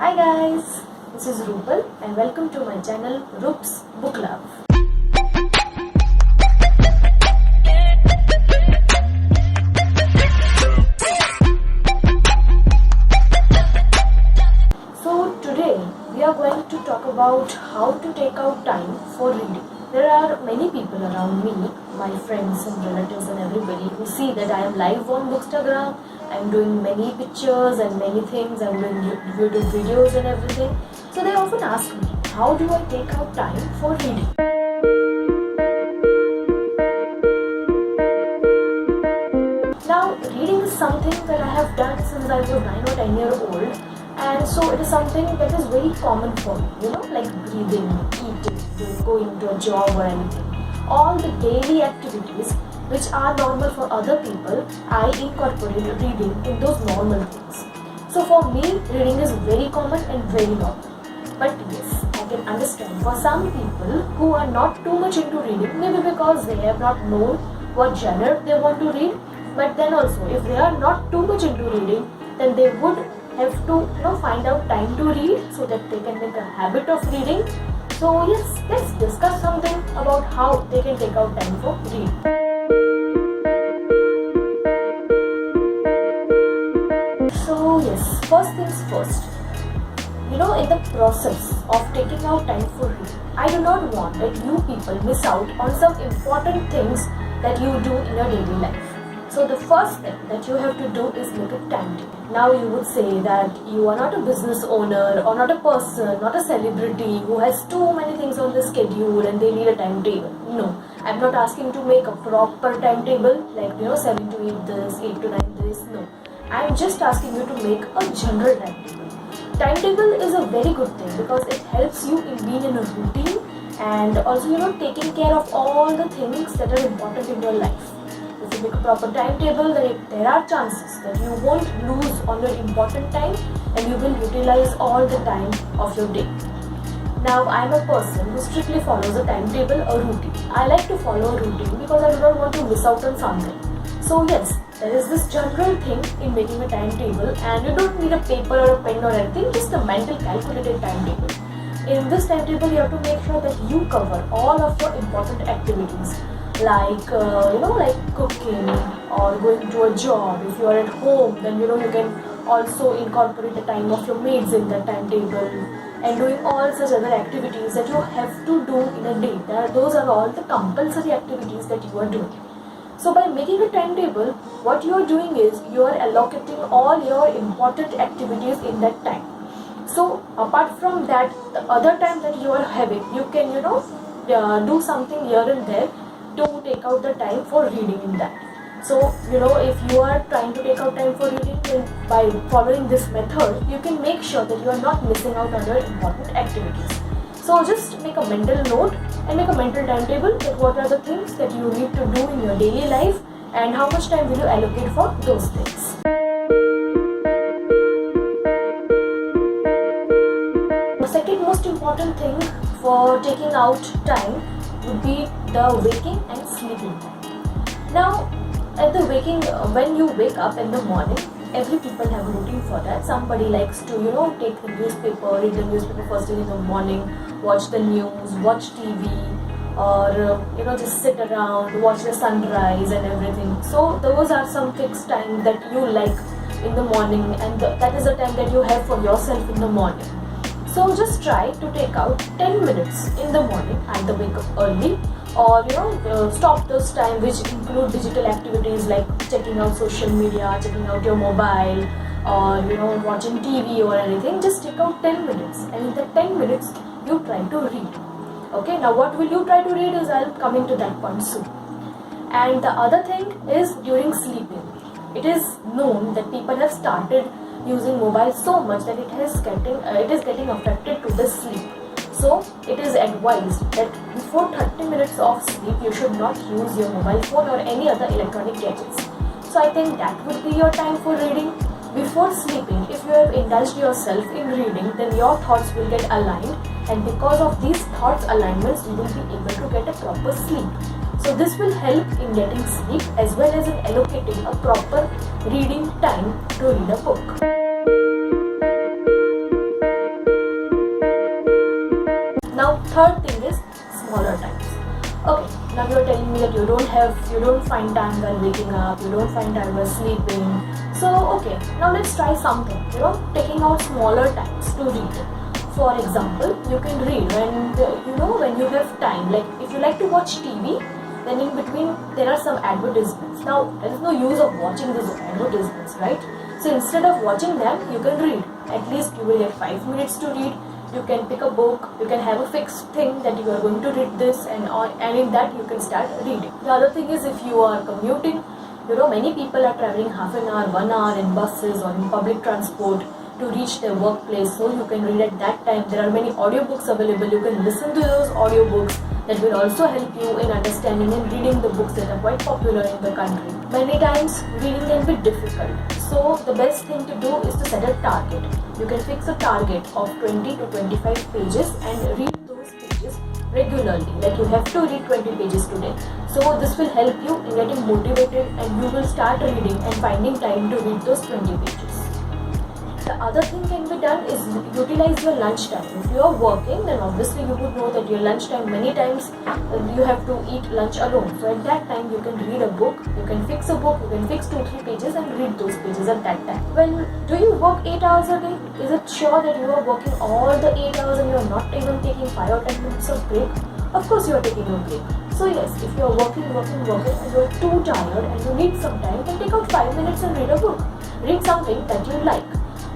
Hi guys, this is Rupal and welcome to my channel Rups Book Love. So today we are going to talk about how to take out time for reading. There are many people around me, my friends and relatives and everybody who see that I am live on Bookstagram. I'm doing many pictures and many things. I'm doing YouTube videos and everything. So they often ask me, how do I take out time for reading? Now, reading is something that I have done since I was 9 or 10 years old. And so it is something that is very common for me, like breathing, eating, going to a job or anything. All the daily activities which are normal for other people, I incorporate reading in those normal things. So for me, reading is very common and very normal. But yes, I can understand for some people who are not too much into reading, maybe because they have not known what genre they want to read. But then also, if they are not too much into reading, then they would have to find out time to read so that they can make a habit of reading. So yes, let's discuss something about how they can take out time for reading. So yes, first things first. In the process of taking out time for reading, I do not want that you people miss out on some important things that you do in your daily life. So the first thing that you have to do is make a timetable. Now you would say that you are not a business owner or not a person, not a celebrity who has too many things on the schedule and they need a timetable. No, I'm not asking to make a proper timetable like 7 to 8 this, 8 to 9 this. No, I'm just asking you to make a general timetable. Timetable is a very good thing because it helps you in being in a routine and also taking care of all the things that are important in your life. If you make a proper timetable, then there are chances that you won't lose on your important time and you will utilize all the time of your day. Now, I am a person who strictly follows a timetable, a routine. I like to follow a routine because I do not want to miss out on something. So yes, there is this general thing in making a timetable and you don't need a paper or a pen or anything, just a mental calculated timetable. In this timetable, you have to make sure that you cover all of your important activities like cooking or going to a job. If you are at home, then you can also incorporate the time of your maids in that timetable and doing all such other activities that you have to do in a day. Those are all the compulsory activities that you are doing. So by making a timetable, what you are doing is you are allocating all your important activities in that time. So apart from that, the other time that you are having, you can do something here and there to take out the time for reading in that. So if you are trying to take out time for reading, then by following this method, you can make sure that you are not missing out on your important activities. So just make a mental note and make a mental timetable that what are the things that you need to do in your daily life and how much time will you allocate for those things. The second most important thing for taking out time would be the waking and sleeping time. Now, when you wake up in the morning, every people have a routine for that. Somebody likes to take the newspaper, read the newspaper first thing in the morning, watch the news, watch TV, or just sit around, watch the sunrise and everything. So those are some fixed time that you like in the morning, and that is the time that you have for yourself in the morning. So just try to take out 10 minutes in the morning, either wake up early or stop those time which include digital activities like checking out social media, checking out your mobile, or watching TV or anything. Just take out 10 minutes, and in the 10 minutes you try to read. Okay, now what will you try to read is I'll come into that point soon. And the other thing is during sleeping. It is known that people have started using mobile so much that it is getting affected to the sleep. So it is advised that before 30 minutes of sleep you should not use your mobile phone or any other electronic gadgets. So I think that would be your time for reading. Before sleeping, if you have indulged yourself in reading, then your thoughts will get aligned, and because of these thoughts alignments you will be able to get a proper sleep. So this will help in getting sleep as well as in allocating a proper reading time to read a book. third thing is smaller times. Okay, now you're telling me that you don't find time while waking up, you don't find time while sleeping. So okay, now let's try something, taking out smaller times to read. For example, you can read when you have time. Like if you like to watch TV, then in between there are some advertisements. Now there is no use of watching these advertisements, right? So instead of watching them, you can read. At least you will get 5 minutes to read. You can pick a book, you can have a fixed thing that you are going to read this, and in that you can start reading. The other thing is, if you are commuting, many people are traveling half an hour, 1 hour in buses or in public transport to reach their workplace, so you can read at that time. There are many audiobooks available. You can listen to those audiobooks that will also help you in understanding and reading the books that are quite popular in the country. Many times reading can be difficult, so the best thing to do is to set a target. You can fix a target of 20 to 25 pages and read those pages regularly. Like you have to read 20 pages today. So this will help you in getting motivated, and you will start reading and finding time to read those 20 pages. The other thing can be done is utilize your lunch time. If you are working, then obviously you would know that your lunch time, many times you have to eat lunch alone. So at that time you can read a book, you can fix a book, you can fix 2-3 pages and read those pages at that time. Well, do you work 8 hours a day? Is it sure that you are working all the 8 hours and you are not even taking 5 or 10 minutes of break? Of course you are taking a break. So yes, if you are working and you are too tired and you need some time, then take out 5 minutes and read a book. Read something that you like.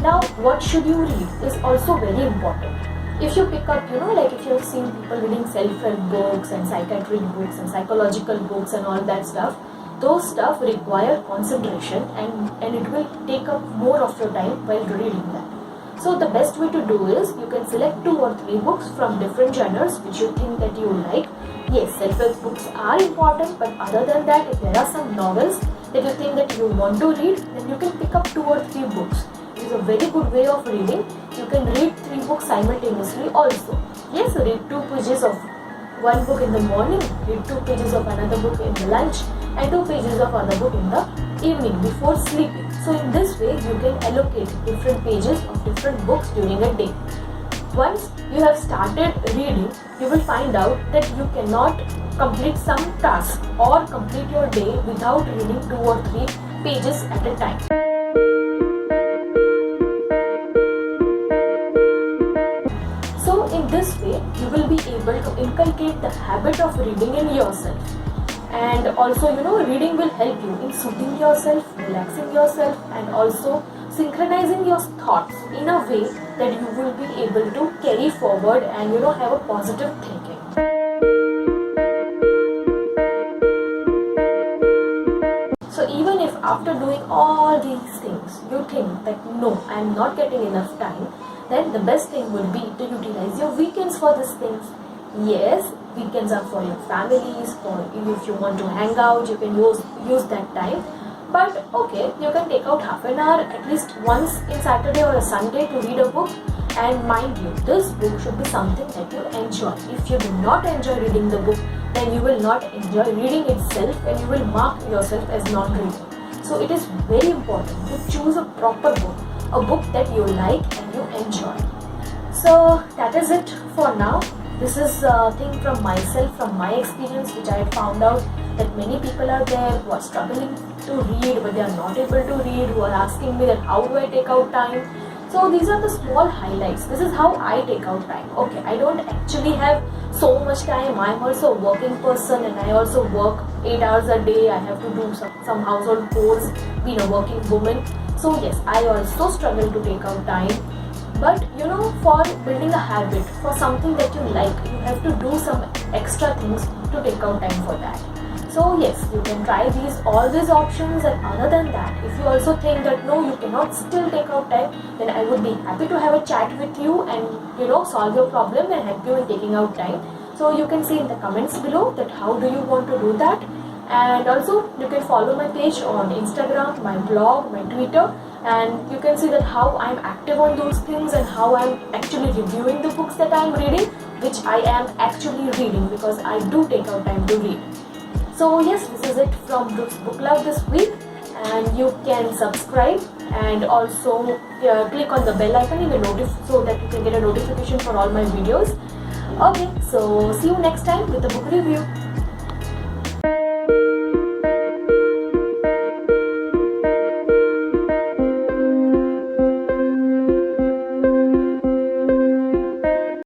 Now, what should you read is also very important. If you pick up, like if you have seen people reading self-help books and psychiatric books and psychological books and all that stuff, those stuff require concentration and it will take up more of your time while reading that. So the best way to do is, you can select 2 or 3 books from different genres which you think that you like. Yes, self-help books are important, but other than that, if there are some novels that you think that you want to read, then you can pick up 2 or 3 books. It is a very good way of reading. You can read 3 books simultaneously also. Yes, read 2 pages of one book in the morning, read 2 pages of another book in the lunch, and 2 pages of another book in the evening before sleeping. So in this way, you can allocate different pages of different books during a day. Once you have started reading, you will find out that you cannot complete some task or complete your day without reading 2 or 3 pages at a time. So in this way, you will be able to inculcate the habit of reading in yourself. And also, reading will help you in soothing yourself, relaxing yourself, and also synchronizing your thoughts in a way that you will be able to carry forward and have a positive thinking. So even if after doing all these things you think that no, I am not getting enough time, then the best thing would be to utilize your weekends for these things. Yes, weekends are for your families, for if you want to hang out, you can use that time. But okay, you can take out half an hour at least once in Saturday or a Sunday to read a book. And mind you, this book should be something that you enjoy. If you do not enjoy reading the book, then you will not enjoy reading itself and you will mark yourself as non-reader. So it is very important to choose a proper book, a book that you like and you enjoy. So that is it for now. This is a thing from myself, from my experience, which I had found out that many people are there who are struggling to read, but they are not able to read, who are asking me that how do I take out time. So these are the small highlights. This is how I take out time. Okay, I don't actually have so much time. I'm also a working person and I also work 8 hours a day. I have to do some household chores, being a working woman. So yes, I also struggle to take out time. But for building a habit, for something that you like, you have to do some extra things to take out time for that. So yes, you can try all these options, and other than that, if you also think that no, you cannot still take out time, then I would be happy to have a chat with you and solve your problem and help you in taking out time. So you can see in the comments below that how do you want to do that. And also you can follow my page on Instagram, my blog, my Twitter, and you can see that how I'm active on those things and how I'm actually reviewing the books that I'm reading, which I am actually reading because I do take out time to read. So yes, this is it from Brooks Book Love this week, and you can subscribe and also click on the bell icon in the so that you can get a notification for all my videos. Okay, so see you next time with a book review.